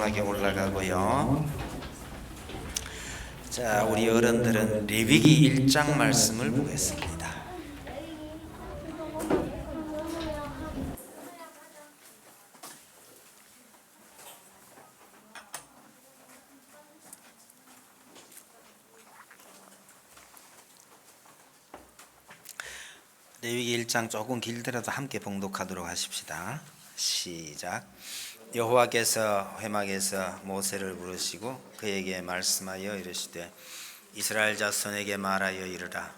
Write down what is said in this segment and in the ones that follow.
하게 올라가고요. 자, 우리 어른들은 레위기 1장 말씀을 보겠습니다. 레위기 1장 조금 길더라도 함께 봉독하도록 하십시다. 시작. 여호와께서 회막에서 모세를 부르시고 그에게 말씀하여 이르시되 이스라엘 자손에게 말하여 이르라.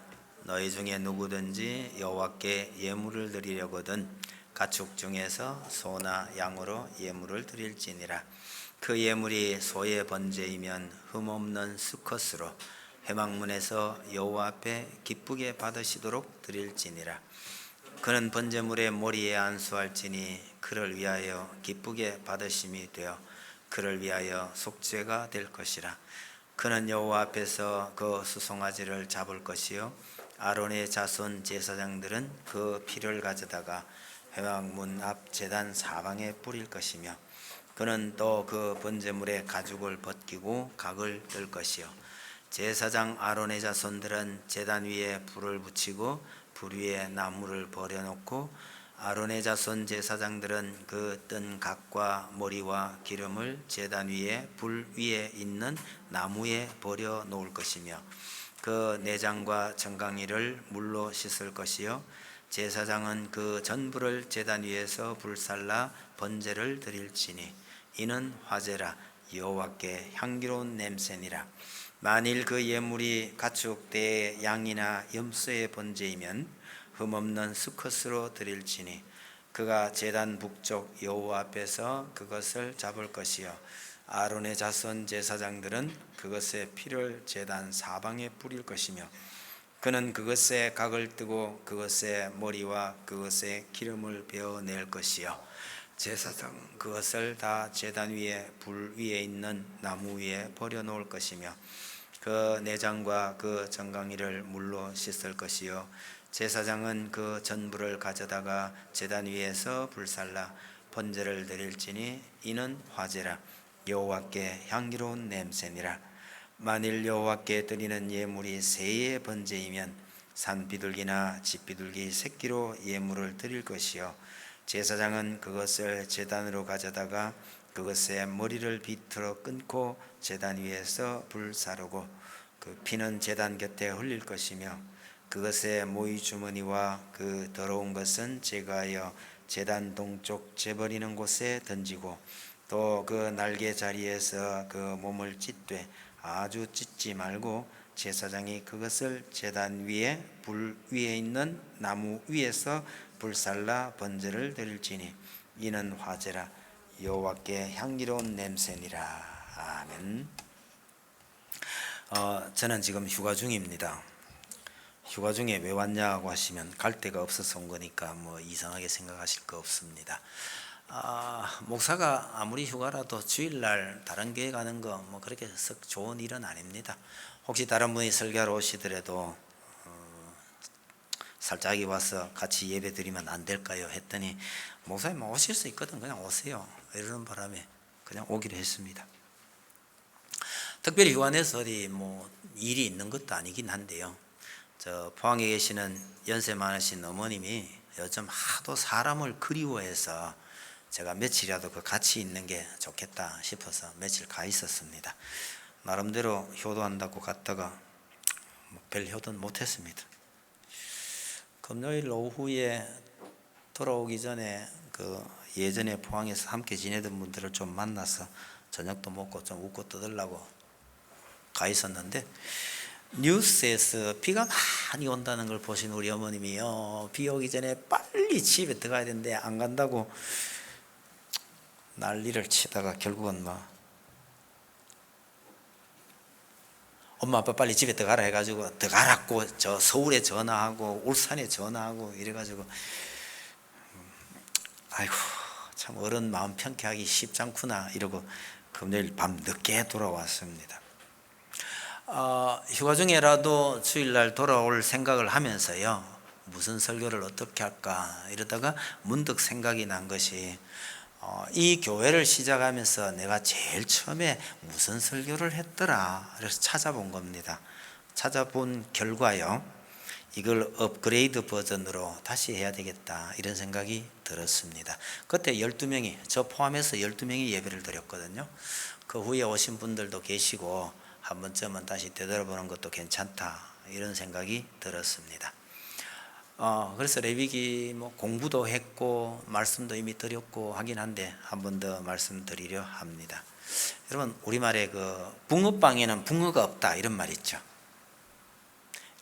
너희 중에 누구든지 여호와께 예물을 드리려거든 가축 중에서 소나 양으로 예물을 드릴지니라. 그 예물이 소의 번제이면 흠없는 수컷으로 회막문에서 여호와 앞에 기쁘게 받으시도록 드릴지니라. 그는 번제물의 머리에 안수할지니 그를 위하여 기쁘게 받으심이 되어 그를 위하여 속죄가 될 것이라. 그는 여호와 앞에서 그 수송아지를 잡을 것이요 아론의 자손 제사장들은 그 피를 가져다가 회막문 앞 제단 사방에 뿌릴 것이며 그는 또 그 번제물의 가죽을 벗기고 각을 뜰 것이요 제사장 아론의 자손들은 제단 위에 불을 붙이고 불 위에 나무를 버려놓고 아론의 자손 제사장들은 그 뜬 각과 머리와 기름을 제단 위에 불 위에 있는 나무에 버려 놓을 것이며 그 내장과 정강이를 물로 씻을 것이요 제사장은 그 전부를 제단 위에서 불살라 번제를 드릴지니 이는 화제라 여호와께 향기로운 냄새니라. 만일 그 예물이 가축 떼의 양이나 염소의 번제이면 흠없는 수컷으로 드릴지니 그가 제단 북쪽 여호와 앞에서 그것을 잡을 것이요 아론의 자손 제사장들은 그것의 피를 제단 사방에 뿌릴 것이며 그는 그것에 각을 뜨고 그것의 머리와 그것의 기름을 베어낼 것이요 제사장 그것을 다 제단 위에 불 위에 있는 나무 위에 버려 놓을 것이며 그 내장과 그 정강이를 물로 씻을 것이요 제사장은 그 전부를 가져다가 제단 위에서 불살라 번제를 드릴지니 이는 화제라 여호와께 향기로운 냄새니라. 만일 여호와께 드리는 예물이 새의 번제이면 산비둘기나 집비둘기 새끼로 예물을 드릴 것이요 제사장은 그것을 제단으로 가져다가 그것의 머리를 비틀어 끊고 제단 위에서 불사르고 그 피는 제단 곁에 흘릴 것이며 그것의 모이 주머니와 그 더러운 것은 제거하여 제단 동쪽 재버리는 곳에 던지고 또 그 날개 자리에서 그 몸을 찢되 아주 찢지 말고 제사장이 그것을 제단 위에 불 위에 있는 나무 위에서 불살라 번제를 드릴지니 이는 화제라 여호와께 향기로운 냄새니라. 아멘. 저는 지금 휴가 중입니다. 휴가 중에 왜 왔냐고 하시면 갈 데가 없어서 온 거니까 뭐 이상하게 생각하실 거 없습니다. 목사가 아무리 휴가라도 주일날 다른 교회 가는 거 뭐 그렇게 썩 좋은 일은 아닙니다. 혹시 다른 분이 설교하러 오시더라도 살짝이 와서 같이 예배 드리면 안 될까요? 했더니 목사님 오실 수 있거든 그냥 오세요 이러는 바람에 그냥 오기로 했습니다. 특별히 휴가 내서 어디 뭐 일이 있는 것도 아니긴 한데요. 저 포항에 계시는 연세 많으신 어머님이 요즘 하도 사람을 그리워해서 제가 며칠이라도 그 같이 있는 게 좋겠다 싶어서 며칠 가 있었습니다. 나름대로 효도한다고 갔다가 별 효도는 못했습니다. 금요일 오후에 돌아오기 전에 그 예전에 포항에서 함께 지내던 분들을 좀 만나서 저녁도 먹고 좀 웃고 떠들라고 가 있었는데 뉴스에서 비가 많이 온다는 걸 보신 우리 어머님이요 비 오기 전에 빨리 집에 들어가야 되는데 안 간다고 난리를 치다가 결국은 뭐 엄마 아빠 빨리 집에 들어가라 해가지고 들어가라고 저 서울에 전화하고 울산에 전화하고 이래가지고 아이고 참 어른 마음 편케하기 쉽지 않구나 이러고 금요일 밤 늦게 돌아왔습니다. 휴가 중에라도 주일날 돌아올 생각을 하면서요 무슨 설교를 어떻게 할까 이러다가 문득 생각이 난 것이 이 교회를 시작하면서 내가 제일 처음에 무슨 설교를 했더라. 그래서 찾아본 겁니다. 찾아본 결과요, 이걸 업그레이드 버전으로 다시 해야 되겠다 이런 생각이 들었습니다. 그때 12명이, 저 포함해서 12명이 예배를 드렸거든요. 그 후에 오신 분들도 계시고 한 번쯤은 다시 되돌아보는 것도 괜찮다 이런 생각이 들었습니다. 그래서 레위기 공부도 했고 말씀도 이미 드렸고 하긴 한데 한 번 더 말씀드리려 합니다. 여러분, 우리말에 그 붕어빵에는 붕어가 없다 이런 말 있죠.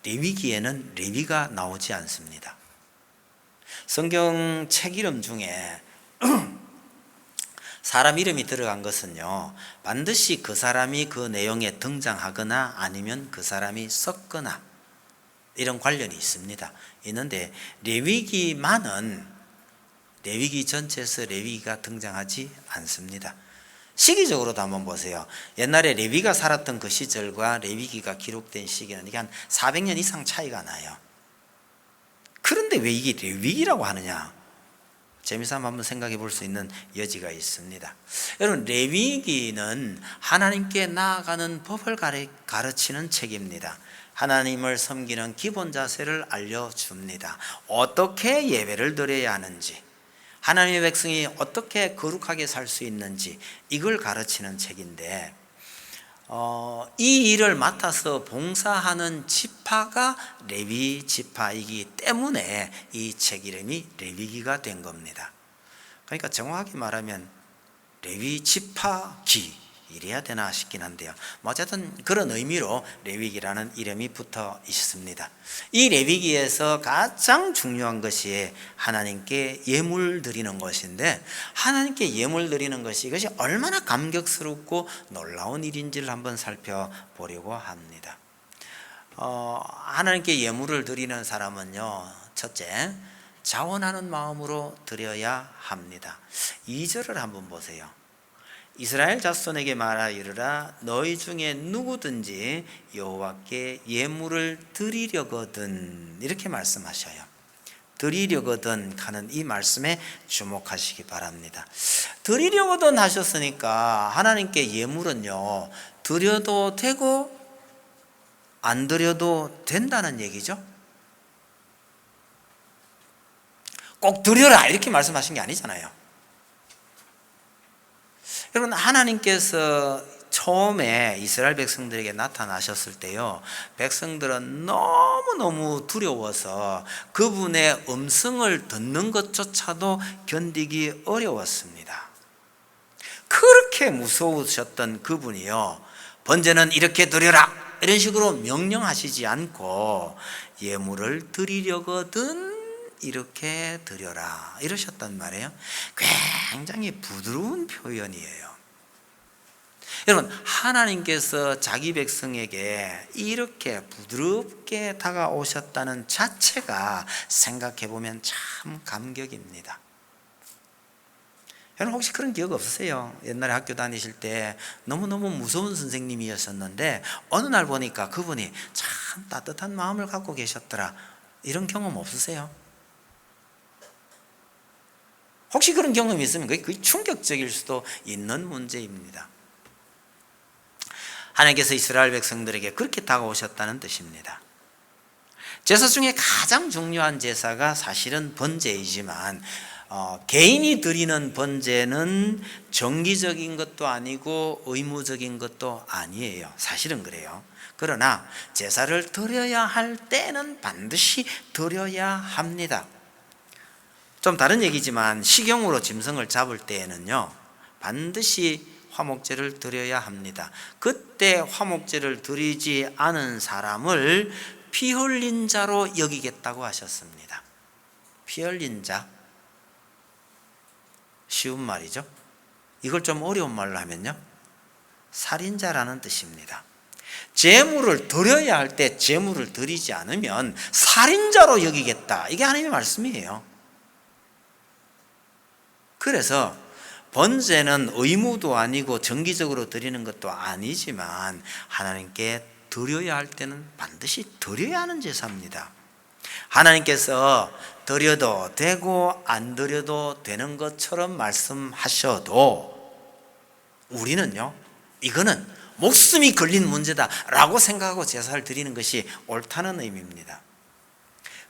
레위기에는 레위가 나오지 않습니다. 성경 책 이름 중에 사람 이름이 들어간 것은요, 반드시 그 사람이 그 내용에 등장하거나 아니면 그 사람이 썼거나 이런 관련이 있는데 레위기만은 레위기 전체에서 레위기가 등장하지 않습니다. 시기적으로도 한번 보세요. 옛날에 레위가 살았던 그 시절과 레위기가 기록된 시기는 이게 한 400년 이상 차이가 나요. 그런데 왜 이게 레위기라고 하느냐? 재미삼아 한번 생각해 볼 수 있는 여지가 있습니다. 여러분, 레위기는 하나님께 나아가는 법을 가르치는 책입니다. 하나님을 섬기는 기본 자세를 알려줍니다. 어떻게 예배를 드려야 하는지, 하나님의 백성이 어떻게 거룩하게 살 수 있는지 이걸 가르치는 책인데, 이 일을 맡아서 봉사하는 지파가 레위 지파이기 때문에 이 책 이름이 레위기가 된 겁니다. 그러니까 정확하게 말하면 레위 지파기 이래야 되나 싶긴 한데요. 어쨌든 그런 의미로 레위기라는 이름이 붙어 있습니다. 이 레위기에서 가장 중요한 것이 하나님께 예물 드리는 것인데, 하나님께 예물 드리는 것이 이것이 얼마나 감격스럽고 놀라운 일인지를 한번 살펴보려고 합니다. 하나님께 예물을 드리는 사람은요, 첫째, 자원하는 마음으로 드려야 합니다. 2절을 한번 보세요. 이스라엘 자손에게 말하 이르라, 너희 중에 누구든지 여호와께 예물을 드리려거든, 이렇게 말씀하셔요. 드리려거든 하는 이 말씀에 주목하시기 바랍니다. 드리려거든 하셨으니까 하나님께 예물은요, 드려도 되고 안 드려도 된다는 얘기죠. 꼭 드려라 이렇게 말씀하신 게 아니잖아요. 여러분, 하나님께서 처음에 이스라엘 백성들에게 나타나셨을 때요, 백성들은 너무너무 두려워서 그분의 음성을 듣는 것조차도 견디기 어려웠습니다. 그렇게 무서우셨던 그분이요, 번제는 이렇게 드려라 이런 식으로 명령하시지 않고 예물을 드리려거든 이렇게 드려라 이러셨단 말이에요. 굉장히 부드러운 표현이에요. 여러분, 하나님께서 자기 백성에게 이렇게 부드럽게 다가오셨다는 자체가 생각해보면 참 감격입니다. 여러분, 혹시 그런 기억 없으세요? 옛날에 학교 다니실 때 너무너무 무서운 선생님이었었는데 어느 날 보니까 그분이 참 따뜻한 마음을 갖고 계셨더라, 이런 경험 없으세요? 혹시 그런 경험이 있으면 그게 충격적일 수도 있는 문제입니다. 하나님께서 이스라엘 백성들에게 그렇게 다가오셨다는 뜻입니다. 제사 중에 가장 중요한 제사가 사실은 번제이지만 개인이 드리는 번제는 정기적인 것도 아니고 의무적인 것도 아니에요. 사실은 그래요. 그러나 제사를 드려야 할 때는 반드시 드려야 합니다. 좀 다른 얘기지만 식용으로 짐승을 잡을 때에는요, 반드시 화목제를 드려야 합니다. 그때 화목제를 드리지 않은 사람을 피 흘린 자로 여기겠다고 하셨습니다. 피 흘린 자, 쉬운 말이죠. 이걸 좀 어려운 말로 하면요, 살인자라는 뜻입니다. 제물을 드려야 할 때 제물을 드리지 않으면 살인자로 여기겠다, 이게 하나님의 말씀이에요. 그래서 번제는 의무도 아니고 정기적으로 드리는 것도 아니지만 하나님께 드려야 할 때는 반드시 드려야 하는 제사입니다. 하나님께서 드려도 되고 안 드려도 되는 것처럼 말씀하셔도 우리는요, 이거는 목숨이 걸린 문제다라고 생각하고 제사를 드리는 것이 옳다는 의미입니다.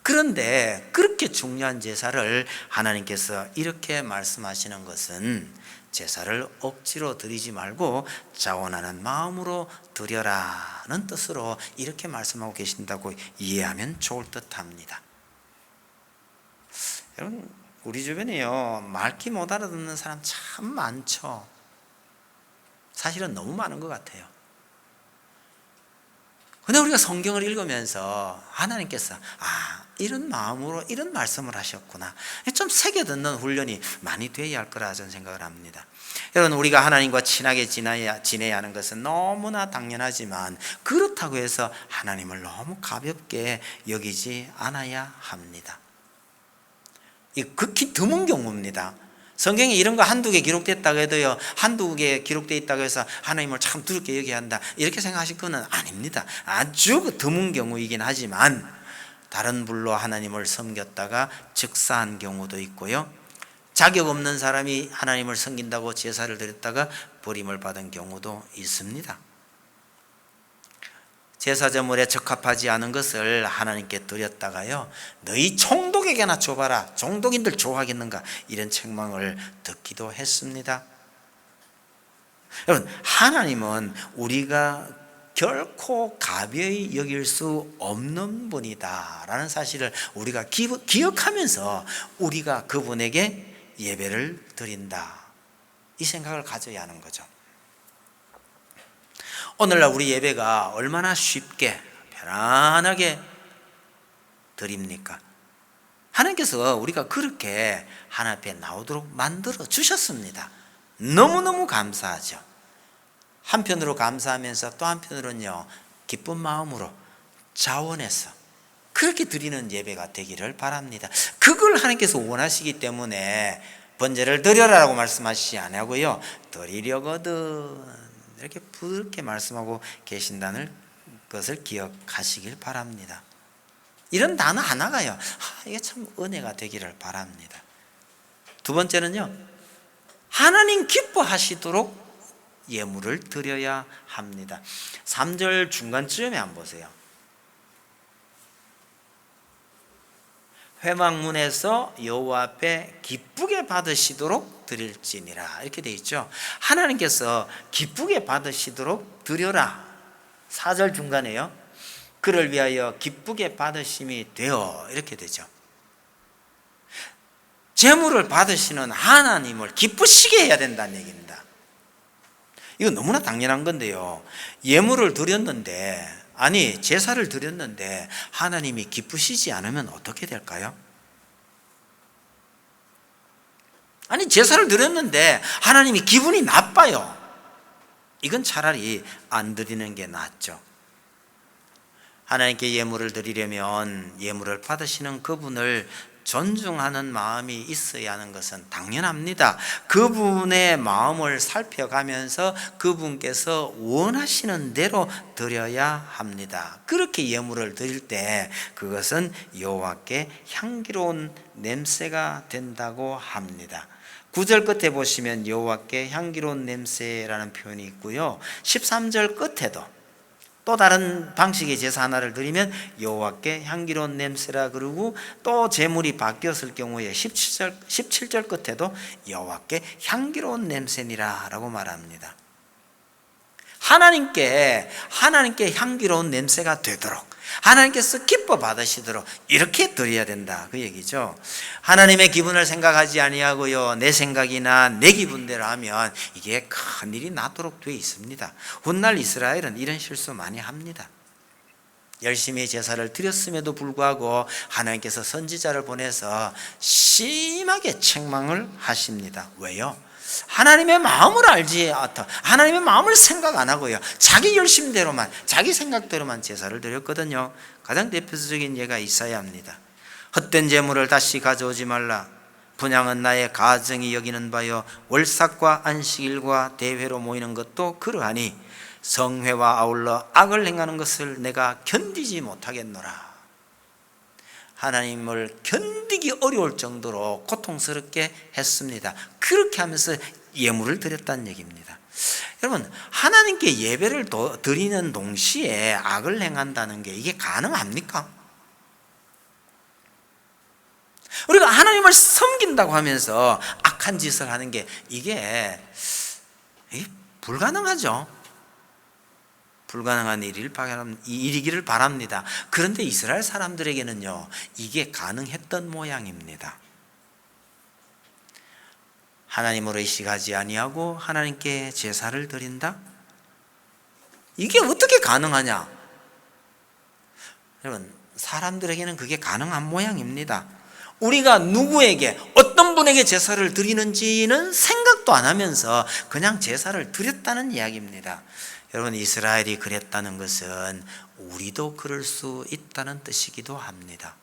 그런데 그렇게 중요한 제사를 하나님께서 이렇게 말씀하시는 것은 제사를 억지로 드리지 말고 자원하는 마음으로 드려라는 뜻으로 이렇게 말씀하고 계신다고 이해하면 좋을 듯합니다. 여러분, 우리 주변에요, 말귀 못 알아듣는 사람 참 많죠. 사실은 너무 많은 것 같아요. 근데 우리가 성경을 읽으면서 하나님께서 이런 마음으로 이런 말씀을 하셨구나, 좀 새겨듣는 훈련이 많이 돼야 할 거라 저는 생각을 합니다. 여러분, 우리가 하나님과 친하게 지내야 하는 것은 너무나 당연하지만 그렇다고 해서 하나님을 너무 가볍게 여기지 않아야 합니다. 이 극히 드문 경우입니다. 성경에 이런 거 한두 개 기록됐다고 해도요, 한두 개 기록되어 있다고 해서 하나님을 참 두렵게 여겨야 한다 이렇게 생각하실 건 아닙니다. 아주 드문 경우이긴 하지만 다른 불로 하나님을 섬겼다가 즉사한 경우도 있고요, 자격 없는 사람이 하나님을 섬긴다고 제사를 드렸다가 버림을 받은 경우도 있습니다. 제사제물에 적합하지 않은 것을 하나님께 드렸다가요, 너희 총독에게나 줘봐라, 총독인들 좋아하겠는가, 이런 책망을 듣기도 했습니다. 여러분, 하나님은 우리가 결코 가벼이 여길 수 없는 분이다 라는 사실을 우리가 기억하면서 우리가 그분에게 예배를 드린다, 이 생각을 가져야 하는 거죠. 오늘날 우리 예배가 얼마나 쉽게 편안하게 드립니까? 하나님께서 우리가 그렇게 하나님 앞에 나오도록 만들어 주셨습니다. 너무너무 감사하죠. 한편으로 감사하면서 또 한편으로는요, 기쁜 마음으로 자원해서 그렇게 드리는 예배가 되기를 바랍니다. 그걸 하나님께서 원하시기 때문에 번제를 드려라라고 말씀하시지 아니하고요, 드리려거든 이렇게 부드럽게 말씀하고 계신다는 것을 기억하시길 바랍니다. 이런 단어 하나가요, 이게 참 은혜가 되기를 바랍니다. 두 번째는요, 하나님 기뻐하시도록 예물을 드려야 합니다. 3절 중간쯤에 한번 보세요. 회막문에서 여호와 앞에 기쁘게 받으시도록 드릴지니라, 이렇게 되어 있죠. 하나님께서 기쁘게 받으시도록 드려라. 4절 중간에요, 그를 위하여 기쁘게 받으심이 되어, 이렇게 되죠. 제물을 받으시는 하나님을 기쁘시게 해야 된다는 얘기입니다. 이거 너무나 당연한 건데요, 예물을 드렸는데, 제사를 드렸는데 하나님이 기쁘시지 않으면 어떻게 될까요? 제사를 드렸는데 하나님이 기분이 나빠요. 이건 차라리 안 드리는 게 낫죠. 하나님께 예물을 드리려면 예물을 받으시는 그분을 존중하는 마음이 있어야 하는 것은 당연합니다. 그분의 마음을 살펴가면서 그분께서 원하시는 대로 드려야 합니다. 그렇게 예물을 드릴 때 그것은 여호와께 향기로운 냄새가 된다고 합니다. 9절 끝에 보시면 여호와께 향기로운 냄새라는 표현이 있고요, 13절 끝에도 또 다른 방식의 제사 하나를 드리면 여호와께 향기로운 냄새라 그러고, 또 제물이 바뀌었을 경우에 17절 끝에도 여호와께 향기로운 냄새니라 라고 말합니다. 하나님께 향기로운 냄새가 되도록, 하나님께서 기뻐 받으시도록 이렇게 드려야 된다, 그 얘기죠. 하나님의 기분을 생각하지 아니하고요, 내 생각이나 내 기분대로 하면 이게 큰일이 나도록 되어 있습니다. 훗날 이스라엘은 이런 실수 많이 합니다. 열심히 제사를 드렸음에도 불구하고 하나님께서 선지자를 보내서 심하게 책망을 하십니다. 왜요? 하나님의 마음을 알지, 하나님의 마음을 생각 안 하고요, 자기 열심대로만, 자기 생각대로만 제사를 드렸거든요. 가장 대표적인 예가 이사야입니다. 헛된 제물을 다시 가져오지 말라. 분향은 나의 가정이 여기는 바요, 월삭과 안식일과 대회로 모이는 것도 그러하니 성회와 아울러 악을 행하는 것을 내가 견디지 못하겠노라. 하나님을 견디기 어려울 정도로 고통스럽게 했습니다. 그렇게 하면서 예물을 드렸다는 얘기입니다. 여러분, 하나님께 예배를 드리는 동시에 악을 행한다는 게 이게 가능합니까? 우리가 하나님을 섬긴다고 하면서 악한 짓을 하는 게 이게 불가능하죠. 불가능한 일이기를 바랍니다. 그런데 이스라엘 사람들에게는요, 이게 가능했던 모양입니다. 하나님을 의식하지 아니하고 하나님께 제사를 드린다? 이게 어떻게 가능하냐? 여러분, 사람들에게는 그게 가능한 모양입니다. 우리가 누구에게 어떤 분에게 제사를 드리는지는 생각도 안 하면서 그냥 제사를 드렸다는 이야기입니다. 여러분, 이스라엘이 그랬다는 것은 우리도 그럴 수 있다는 뜻이기도 합니다.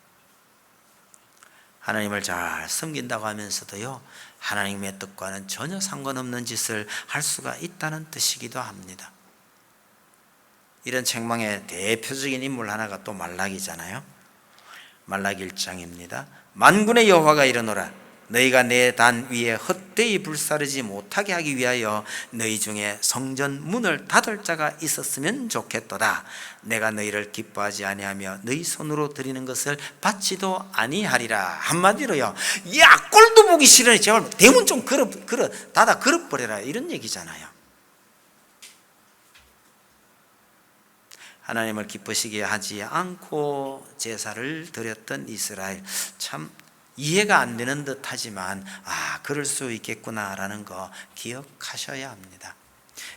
하나님을 잘 섬긴다고 하면서도요, 하나님의 뜻과는 전혀 상관없는 짓을 할 수가 있다는 뜻이기도 합니다. 이런 책망의 대표적인 인물 하나가 또 말라기잖아요. 말라기 1장입니다. 만군의 여호와가 이르노라, 너희가 내 단 위에 헛되이 불사르지 못하게 하기 위하여 너희 중에 성전 문을 닫을 자가 있었으면 좋겠도다. 내가 너희를 기뻐하지 아니하며 너희 손으로 드리는 것을 받지도 아니하리라. 한마디로요, 야, 꼴도 보기 싫으니 제발 대문 좀 닫아 걸어버려라, 이런 얘기잖아요. 하나님을 기쁘시게 하지 않고 제사를 드렸던 이스라엘, 참 이해가 안 되는 듯 하지만 그럴 수 있겠구나라는 거 기억하셔야 합니다.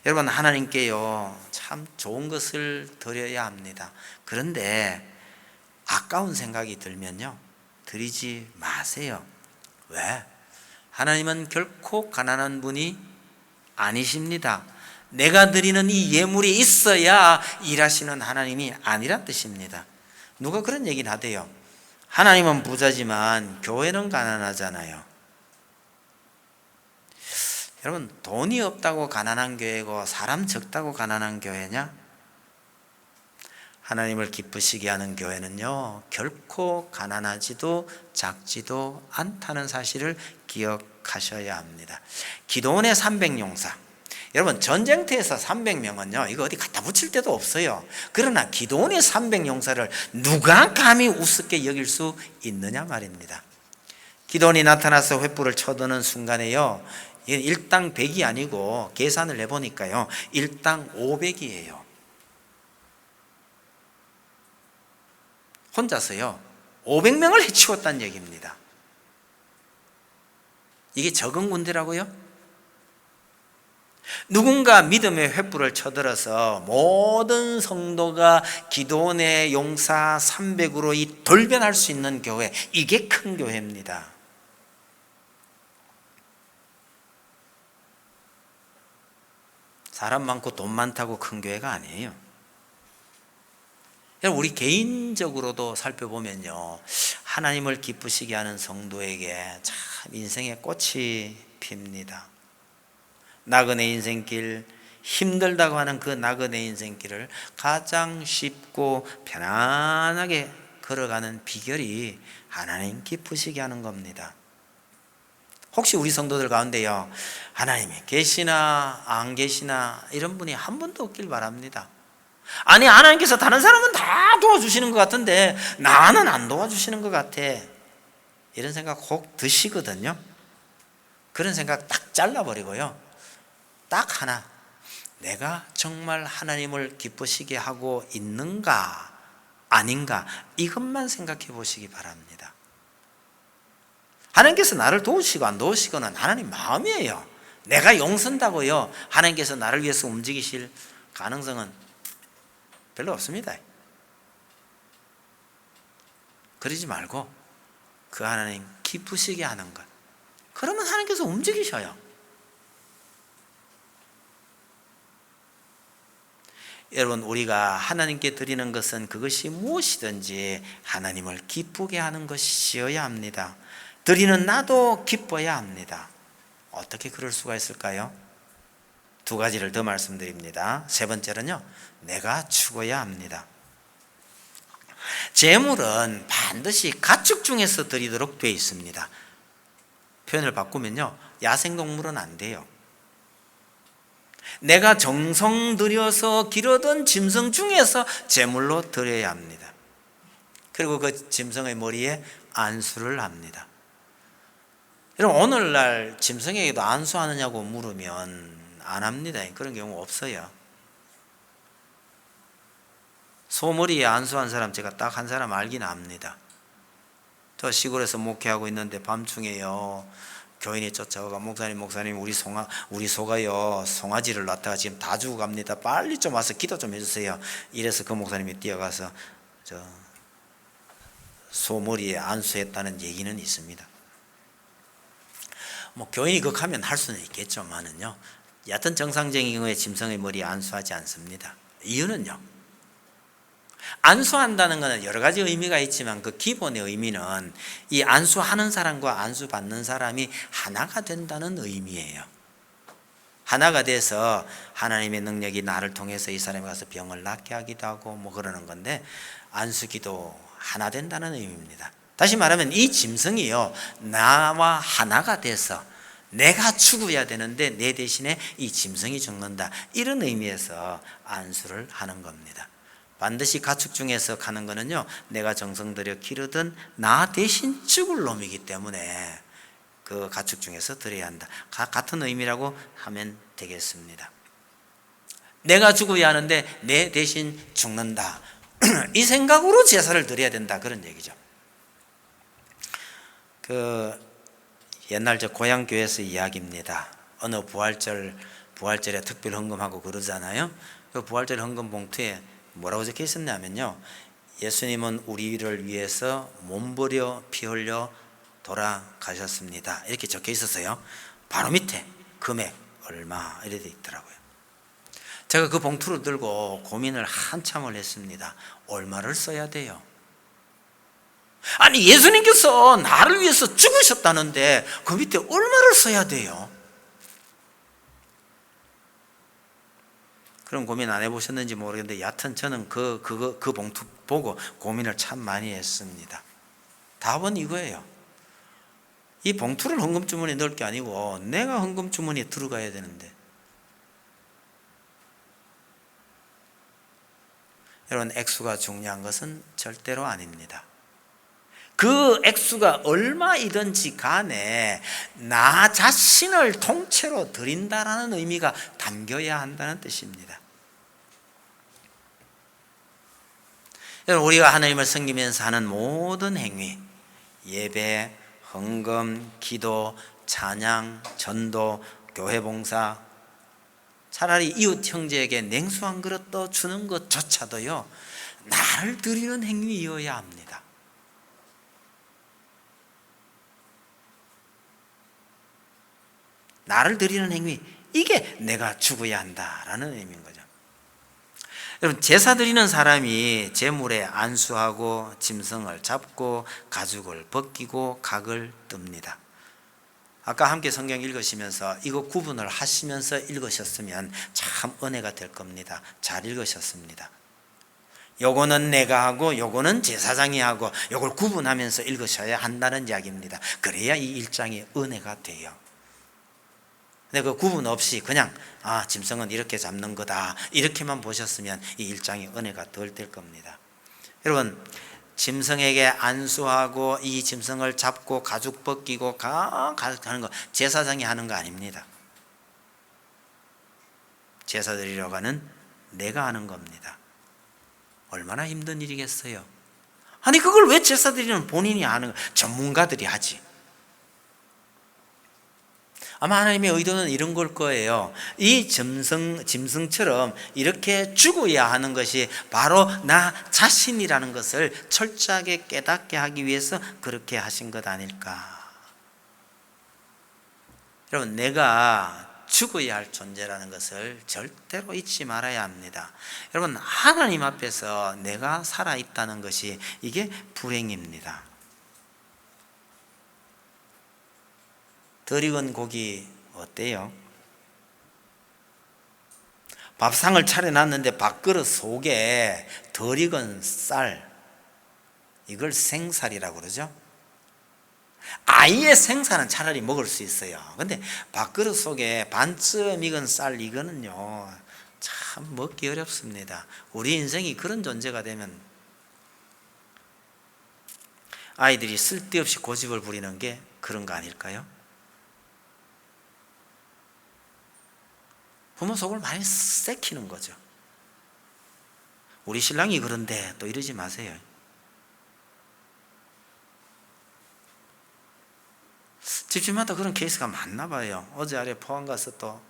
여러분, 하나님께요, 참 좋은 것을 드려야 합니다. 그런데 아까운 생각이 들면요, 드리지 마세요. 왜? 하나님은 결코 가난한 분이 아니십니다. 내가 드리는 이 예물이 있어야 일하시는 하나님이 아니란 뜻입니다. 누가 그런 얘기를 하대요. 하나님은 부자지만 교회는 가난하잖아요. 여러분, 돈이 없다고 가난한 교회고 사람 적다고 가난한 교회냐? 하나님을 기쁘시게 하는 교회는요, 결코 가난하지도 작지도 않다는 사실을 기억하셔야 합니다. 기도원의 300용사, 여러분, 전쟁터에서 300명은요 이거 어디 갖다 붙일 데도 없어요. 그러나 기도원의 300용사를 누가 감히 우습게 여길 수 있느냐 말입니다. 기도원이 나타나서 횃불을 쳐드는 순간에요, 일당 100이 아니고 계산을 해보니까요, 일당 500이에요. 혼자서요 500명을 해치웠다는 얘기입니다. 이게 적은 군대라고요? 누군가 믿음의 횃불을 쳐들어서 모든 성도가 기도원의 용사 300으로 이 돌변할 수 있는 교회, 이게 큰 교회입니다. 사람 많고 돈 많다고 큰 교회가 아니에요. 우리 개인적으로도 살펴보면요, 하나님을 기쁘시게 하는 성도에게 참 인생의 꽃이 핍니다. 나그네 인생길, 힘들다고 하는 그 나그네 인생길을 가장 쉽고 편안하게 걸어가는 비결이 하나님 기쁘시게 하는 겁니다. 혹시 우리 성도들 가운데요, 하나님이 계시나 안 계시나 이런 분이 한 분도 없길 바랍니다. 아니, 하나님께서 다른 사람은 다 도와주시는 것 같은데 나는 안 도와주시는 것 같아, 이런 생각 혹 드시거든요. 그런 생각 딱 잘라버리고요, 딱 하나, 내가 정말 하나님을 기쁘시게 하고 있는가 아닌가, 이것만 생각해 보시기 바랍니다. 하나님께서 나를 도우시고 안 도우시고는 하나님 마음이에요. 내가 용선다고요 하나님께서 나를 위해서 움직이실 가능성은 별로 없습니다. 그러지 말고 그 하나님 기쁘시게 하는 것, 그러면 하나님께서 움직이셔요. 여러분, 우리가 하나님께 드리는 것은 그것이 무엇이든지 하나님을 기쁘게 하는 것이어야 합니다. 드리는 나도 기뻐야 합니다. 어떻게 그럴 수가 있을까요? 두 가지를 더 말씀드립니다. 세 번째는요, 내가 죽어야 합니다. 제물은 반드시 가축 중에서 드리도록 되어 있습니다. 표현을 바꾸면요, 야생동물은 안 돼요. 내가 정성 들여서 기르던 짐승 중에서 제물로 드려야 합니다. 그리고 그 짐승의 머리에 안수를 합니다. 여러분, 오늘날 짐승에게도 안수하느냐고 물으면 안 합니다. 그런 경우 없어요. 소머리에 안수한 사람 제가 딱 한 사람 알긴 압니다. 저 시골에서 목회하고 있는데 밤중에요, 교인이 쫓아와가 목사님 우리 소가요 송아지를 낳다가 지금 다 죽어갑니다. 빨리 좀 와서 기도 좀 해주세요. 이래서 그 목사님이 뛰어가서 저 소머리에 안수했다는 얘기는 있습니다. 뭐 교인이 극하면 할 수는 있겠지만은요, 여하튼 정상적인 경우에 짐승의 머리에 안수하지 않습니다. 이유는요, 안수한다는 것은 여러 가지 의미가 있지만 그 기본의 의미는 이 안수하는 사람과 안수받는 사람이 하나가 된다는 의미예요. 하나가 돼서 하나님의 능력이 나를 통해서 이 사람이 가서 병을 낫게 하기도 하고 뭐 그러는 건데, 안수기도 하나 된다는 의미입니다. 다시 말하면 이 짐승이요, 나와 하나가 돼서 내가 죽어야 되는데 내 대신에 이 짐승이 죽는다, 이런 의미에서 안수를 하는 겁니다. 반드시 가축 중에서 가는 거는요, 내가 정성 들여 기르던 나 대신 죽을 놈이기 때문에 그 가축 중에서 드려야 한다. 같은 의미라고 하면 되겠습니다. 내가 죽어야 하는데 내 대신 죽는다, 이 생각으로 제사를 드려야 된다, 그런 얘기죠. 그 옛날 저 고향 교회에서 이야기입니다. 어느 부활절에 특별 헌금하고 그러잖아요. 그 부활절 헌금 봉투에 뭐라고 적혀 있었냐면요, 예수님은 우리를 위해서 몸버려 피 흘려 돌아가셨습니다, 이렇게 적혀 있었어요. 바로 밑에 금액 얼마 이렇게 돼 있더라고요. 제가 그 봉투를 들고 고민을 한참을 했습니다. 얼마를 써야 돼요? 아니, 예수님께서 나를 위해서 죽으셨다는데 그 밑에 얼마를 써야 돼요? 그런 고민 안 해보셨는지 모르겠는데, 여하튼 저는 그 봉투 보고 고민을 참 많이 했습니다. 답은 이거예요. 이 봉투를 헌금 주머니에 넣을 게 아니고 내가 헌금 주머니에 들어가야 되는데, 여러분, 액수가 중요한 것은 절대로 아닙니다. 그 액수가 얼마이든지 간에 나 자신을 통째로 드린다라는 의미가 담겨야 한다는 뜻입니다. 여러분, 우리가 하나님을 섬기면서 하는 모든 행위, 예배, 헌금, 기도, 찬양, 전도, 교회 봉사, 차라리 이웃 형제에게 냉수 한 그릇 더 주는 것조차도요, 나를 드리는 행위이어야 합니다. 나를 드리는 행위, 이게 내가 죽어야 한다라는 의미인 거죠. 여러분, 제사 드리는 사람이 제물에 안수하고 짐승을 잡고 가죽을 벗기고 각을 뜹니다. 아까 함께 성경 읽으시면서 이거 구분을 하시면서 읽으셨으면 참 은혜가 될 겁니다. 잘 읽으셨습니다. 요거는 내가 하고 요거는 제사장이 하고, 요걸 구분하면서 읽으셔야 한다는 이야기입니다. 그래야 이 일장이 은혜가 돼요. 근데 그 구분 없이 그냥 짐승은 이렇게 잡는 거다, 이렇게만 보셨으면 이 일장이 은혜가 덜 될 겁니다. 여러분, 짐승에게 안수하고 이 짐승을 잡고 가죽 벗기고 하는 거 제사장이 하는 거 아닙니다. 제사 드리려고 하는 내가 하는 겁니다. 얼마나 힘든 일이겠어요. 아니, 그걸 왜 제사 드리는 본인이 하는 거, 전문가들이 하지. 아마 하나님의 의도는 이런 걸 거예요. 이 짐승처럼 이렇게 죽어야 하는 것이 바로 나 자신이라는 것을 철저하게 깨닫게 하기 위해서 그렇게 하신 것 아닐까. 여러분, 내가 죽어야 할 존재라는 것을 절대로 잊지 말아야 합니다. 여러분, 하나님 앞에서 내가 살아있다는 것이 이게 불행입니다. 덜 익은 고기 어때요? 밥상을 차려놨는데 밥그릇 속에 덜 익은 쌀, 이걸 생살이라고 그러죠. 아예 생살은 차라리 먹을 수 있어요. 근데 밥그릇 속에 반쯤 익은 쌀, 이거는요 참 먹기 어렵습니다. 우리 인생이 그런 존재가 되면 아이들이 쓸데없이 고집을 부리는 게 그런 거 아닐까요? 부모 속을 많이 썩히는 거죠. 우리 신랑이 그런데 또 이러지 마세요. 집집마다 그런 케이스가 많나 봐요. 어제 아래 포항 가서 또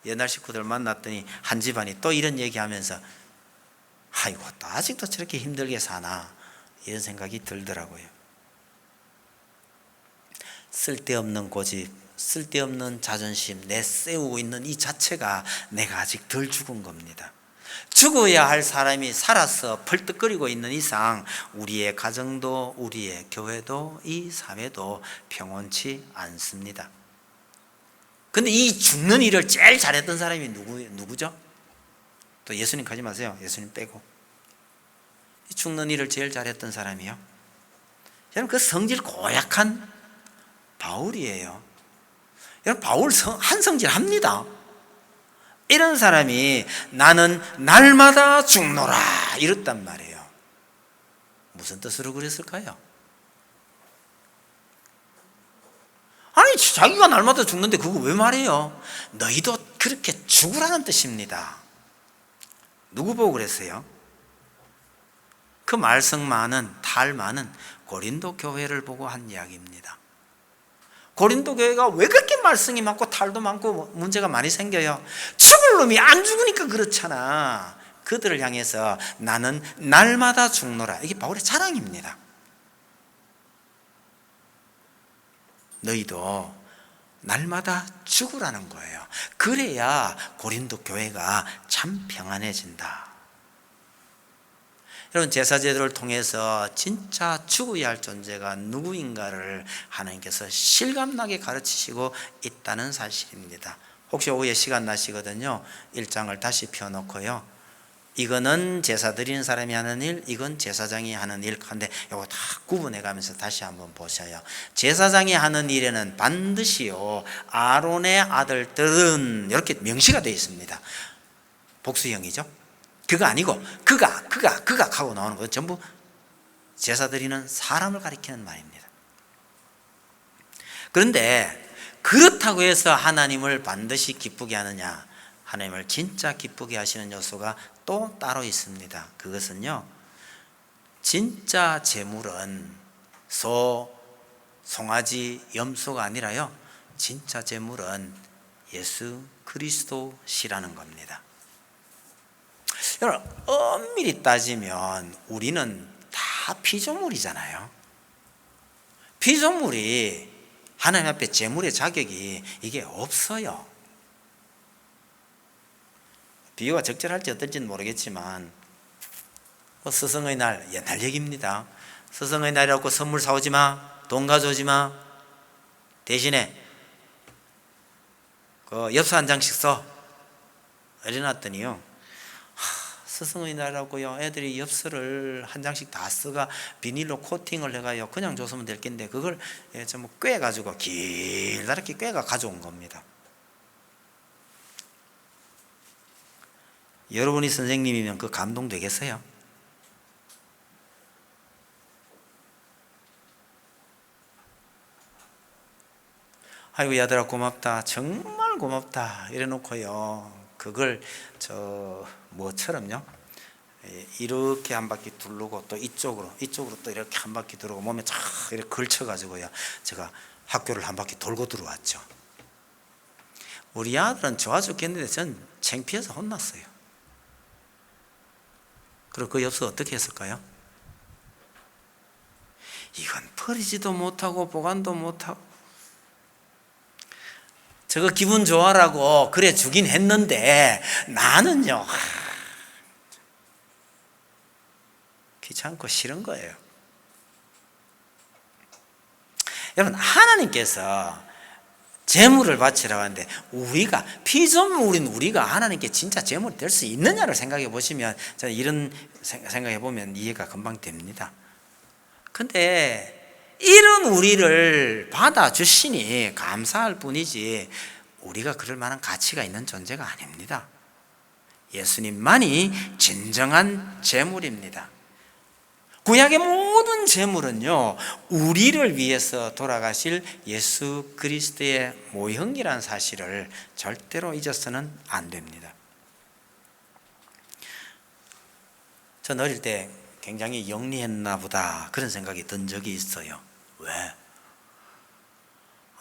옛날 식구들 만났더니 한 집안이 또 이런 얘기하면서 아이고 또 아직도 저렇게 힘들게 사나 이런 생각이 들더라고요. 쓸데없는 고집, 쓸데없는 자존심 내세우고 있는 이 자체가 내가 아직 덜 죽은 겁니다. 죽어야 할 사람이 살아서 펄떡거리고 있는 이상 우리의 가정도 우리의 교회도 이 사회도 평온치 않습니다. 근데 이 죽는 일을 제일 잘했던 사람이 누구죠? 또 예수님 가지 마세요. 예수님 빼고. 이 죽는 일을 제일 잘했던 사람이요. 여러분 그 성질 고약한 바울이에요. 여러분 바울 한 성질 합니다. 이런 사람이 나는 날마다 죽노라 이랬단 말이에요. 무슨 뜻으로 그랬을까요? 아니 자기가 날마다 죽는데 그거 왜 말해요? 너희도 그렇게 죽으라는 뜻입니다. 누구 보고 그랬어요? 그 말썽 탈 많은 고린도 교회를 보고 한 이야기입니다. 고린도 교회가 왜 그렇게 말썽이 많고 탈도 많고 문제가 많이 생겨요? 죽을 놈이 안 죽으니까 그렇잖아. 그들을 향해서 나는 날마다 죽노라. 이게 바울의 자랑입니다. 너희도 날마다 죽으라는 거예요. 그래야 고린도 교회가 참 평안해진다. 여러분 제사제도를 통해서 진짜 죽어야 할 존재가 누구인가를 하나님께서 실감나게 가르치시고 있다는 사실입니다. 혹시 오후에 시간 나시거든요 1장을 다시 펴놓고요 이거는 제사 드리는 사람이 하는 일, 이건 제사장이 하는 일. 근데 이거 다 구분해 가면서 다시 한번 보셔요. 제사장이 하는 일에는 반드시요 아론의 아들들은 이렇게 명시가 되어 있습니다. 복수형이죠. 그거 아니고 그가 하고 나오는 거 전부 제사 드리는 사람을 가리키는 말입니다. 그런데 그렇다고 해서 하나님을 반드시 기쁘게 하느냐? 하나님을 진짜 기쁘게 하시는 요소가 또 따로 있습니다. 그것은요 진짜 제물은 소, 송아지, 염소가 아니라요 진짜 제물은 예수 그리스도시라는 겁니다. 여러분 엄밀히 따지면 우리는 다 피조물이잖아요. 피조물이 하나님 앞에 제물의 자격이 이게 없어요. 비유가 적절할지 어떨지는 모르겠지만 스승의 날 옛날 얘기입니다. 스승의 날이라고 선물 사오지 마, 돈 가져오지 마. 대신에 그 엽서 한 장씩 써 이래놨더니요 스승의 날이라고요 애들이 엽서를 한 장씩 다 써가 비닐로 코팅을 해가요 그냥 줬으면 될 텐데 그걸 좀 꿰가지고 길다랗게 꿰가 가져온 겁니다. 여러분이 선생님이면 그 감동 되겠어요? 아이고 야들아 고맙다 정말 고맙다 이래 놓고요 그걸 뭐처럼요 이렇게 한 바퀴 두르고 또 이쪽으로 또 이렇게 한 바퀴 두르고 몸에 쫙 이렇게 걸쳐가지고요 제가 학교를 한 바퀴 돌고 들어왔죠. 우리 아들은 좋아 죽겠는데 전 창피해서 혼났어요. 그리고 그 엽서 어떻게 했을까요? 이건 버리지도 못하고 보관도 못하고 저거 기분 좋아라고 그래 주긴 했는데 나는요 귀찮고 싫은 거예요. 여러분 하나님께서 제물을 바치라고 하는데 우리가 피조물인 우리가 하나님께 진짜 제물이 될 수 있느냐를 생각해 보시면 저는 이런 생각해 보면 이해가 금방 됩니다. 근데 이런 우리를 받아주시니 감사할 뿐이지 우리가 그럴 만한 가치가 있는 존재가 아닙니다. 예수님만이 진정한 재물입니다. 구약의 모든 재물은요, 우리를 위해서 돌아가실 예수 그리스도의 모형이라는 사실을 절대로 잊어서는 안 됩니다. 전 어릴 때 굉장히 영리했나 보다 그런 생각이 든 적이 있어요. 왜?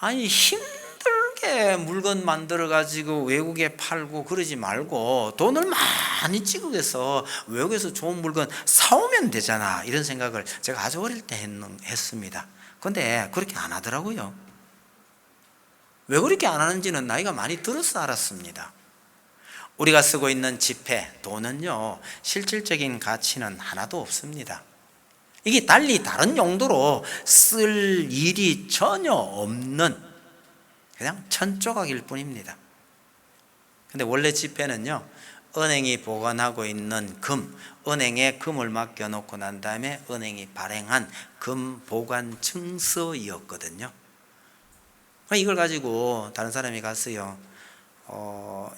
아니 힘들게 물건 만들어 가지고 외국에 팔고 그러지 말고 돈을 많이 찍어서 외국에서 좋은 물건 사오면 되잖아, 이런 생각을 제가 아주 어릴 때 했습니다. 근데 그렇게 안 하더라고요. 왜 그렇게 안 하는지는 나이가 많이 들어서 알았습니다. 우리가 쓰고 있는 지폐, 돈은요, 실질적인 가치는 하나도 없습니다. 이게 달리 다른 용도로 쓸 일이 전혀 없는 그냥 천조각일 뿐입니다. 근데 원래 지폐는요, 은행이 보관하고 있는 금, 은행에 금을 맡겨놓고 난 다음에 은행이 발행한 금 보관 증서이었거든요. 이걸 가지고 다른 사람이 갔어요.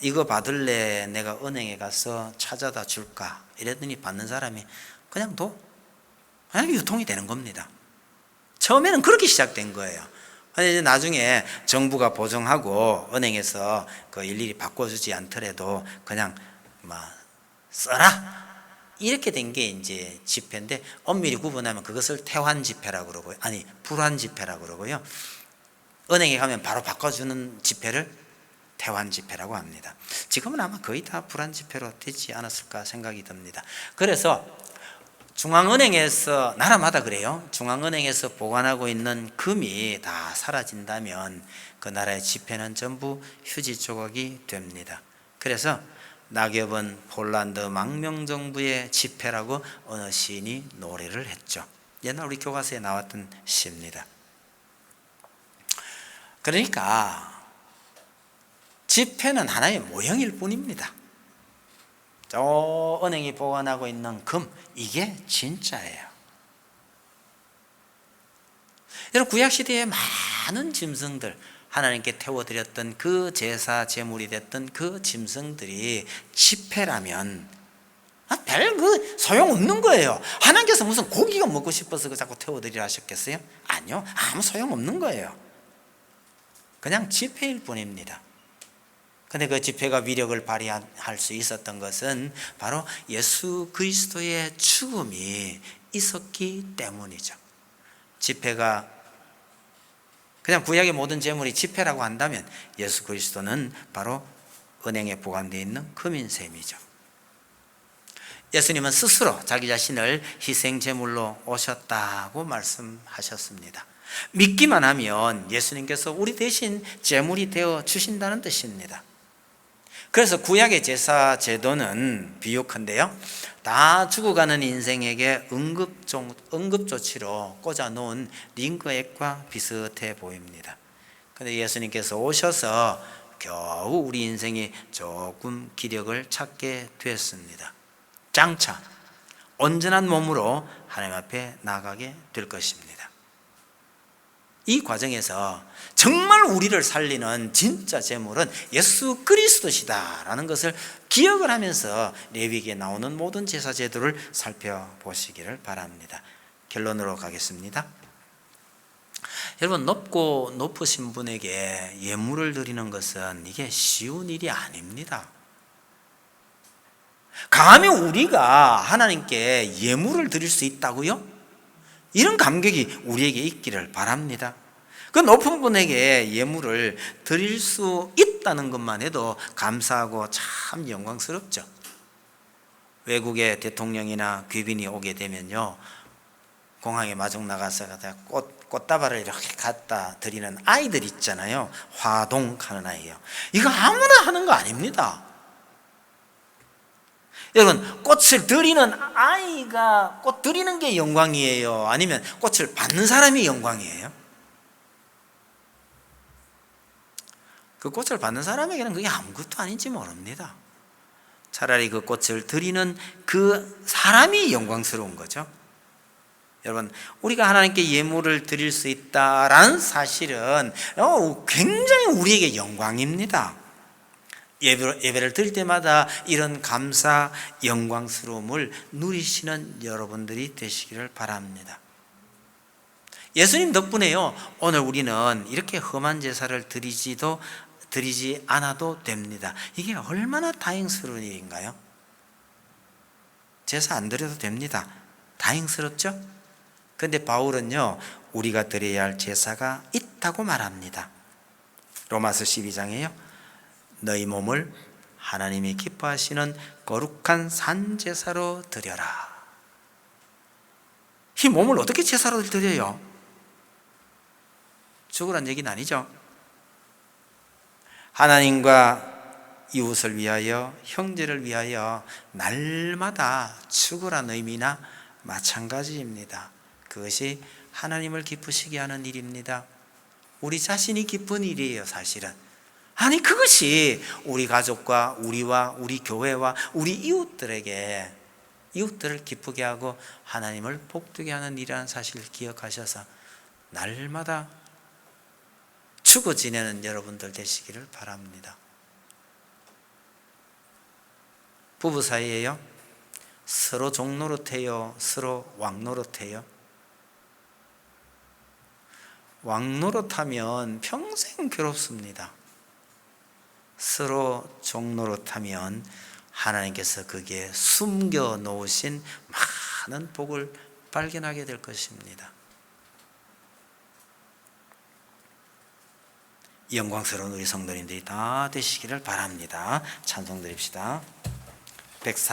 이거 받을래? 내가 은행에 가서 찾아다 줄까? 이랬더니 받는 사람이 그냥 유통이 되는 겁니다. 처음에는 그렇게 시작된 거예요. 이제 나중에 정부가 보증하고 은행에서 그 일일이 바꿔주지 않더라도 그냥 써라, 이렇게 된 게 이제 지폐인데, 엄밀히 구분하면 그것을 태환 지폐라고 그러고요. 아니, 불환 지폐라고 그러고요. 은행에 가면 바로 바꿔주는 지폐를 태환 지폐라고 합니다. 지금은 아마 거의 다 불환 지폐로 되지 않았을까 생각이 듭니다. 그래서 중앙은행에서, 나라마다 그래요. 중앙은행에서 보관하고 있는 금이 다 사라진다면 그 나라의 지폐는 전부 휴지 조각이 됩니다. 그래서 낙엽은 폴란드 망명정부의 지폐라고 어느 시인이 노래를 했죠. 옛날 우리 교과서에 나왔던 시입니다. 그러니까 지폐는 하나의 모형일 뿐입니다. 저 은행이 보관하고 있는 금, 이게 진짜예요. 여러분, 구약시대에 많은 짐승들, 하나님께 태워드렸던 그 제사 제물이 됐던 그 짐승들이 지폐라면 별 소용없는 거예요. 하나님께서 무슨 고기가 먹고 싶어서 자꾸 태워드리라 하셨겠어요? 아니요, 아무 소용없는 거예요. 그냥 지폐일 뿐입니다. 근데 그 지폐가 위력을 발휘할 수 있었던 것은 바로 예수 그리스도의 죽음이 있었기 때문이죠. 지폐가 그냥 구약의 모든 재물이 지폐라고 한다면 예수 그리스도는 바로 은행에 보관되어 있는 금인 셈이죠. 예수님은 스스로 자기 자신을 희생 제물로 오셨다고 말씀하셨습니다. 믿기만 하면 예수님께서 우리 대신 제물이 되어 주신다는 뜻입니다. 그래서 구약의 제사 제도는 비유컨대요, 다 죽어가는 인생에게 응급조치로 꽂아놓은 링거액과 비슷해 보입니다. 그런데 예수님께서 오셔서 겨우 우리 인생이 조금 기력을 찾게 되었습니다. 장차 온전한 몸으로 하나님 앞에 나가게 될 것입니다. 이 과정에서 정말 우리를 살리는 진짜 제물은 예수 그리스도시다라는 것을 기억을 하면서 레위기에 나오는 모든 제사 제도를 살펴보시기를 바랍니다. 결론으로 가겠습니다. 여러분, 높고 높으신 분에게 예물을 드리는 것은 이게 쉬운 일이 아닙니다. 감히 우리가 하나님께 예물을 드릴 수 있다고요? 이런 감격이 우리에게 있기를 바랍니다. 그 높은 분에게 예물을 드릴 수 있다는 것만 해도 감사하고 참 영광스럽죠. 외국의 대통령이나 귀빈이 오게 되면요, 공항에 마중 나가서 꽃다발을 이렇게 갖다 드리는 아이들 있잖아요. 화동하는 아이요. 이거 아무나 하는 거 아닙니다. 여러분, 꽃을 드리는 아이가 꽃 드리는 게 영광이에요? 아니면 꽃을 받는 사람이 영광이에요? 그 꽃을 받는 사람에게는 그게 아무것도 아닌지 모릅니다. 차라리 그 꽃을 드리는 그 사람이 영광스러운 거죠. 여러분, 우리가 하나님께 예물을 드릴 수 있다라는 사실은 굉장히 우리에게 영광입니다. 예배를 드릴 때마다 이런 감사, 영광스러움을 누리시는 여러분들이 되시기를 바랍니다. 예수님 덕분에요, 오늘 우리는 이렇게 험한 제사를 드리지 않아도 됩니다. 이게 얼마나 다행스러운 일인가요? 제사 안 드려도 됩니다. 다행스럽죠? 그런데 바울은요, 우리가 드려야 할 제사가 있다고 말합니다. 로마서 12장에요, 너희 몸을 하나님이 기뻐하시는 거룩한 산제사로 드려라. 이 몸을 어떻게 제사로 드려요? 죽으란 얘기는 아니죠. 하나님과 이웃을 위하여, 형제를 위하여 날마다 죽으란 의미나 마찬가지입니다. 그것이 하나님을 기쁘시게 하는 일입니다. 우리 자신이 기쁜 일이에요, 사실은. 아니, 그것이 우리 가족과 우리와 우리 교회와 우리 이웃들을 기쁘게 하고 하나님을 복되게 하는 일이라는 사실을 기억하셔서 날마다 죽어 지내는 여러분들 되시기를 바랍니다. 부부 사이에요, 서로 종노릇해요, 서로 왕노릇해요? 왕노릇하면 평생 괴롭습니다. 서로 종노릇하면 하나님께서 거기에 숨겨 놓으신 많은 복을 발견하게 될 것입니다. 영광스러운 우리 성도님들이 다 되시기를 바랍니다. 찬송 드립시다.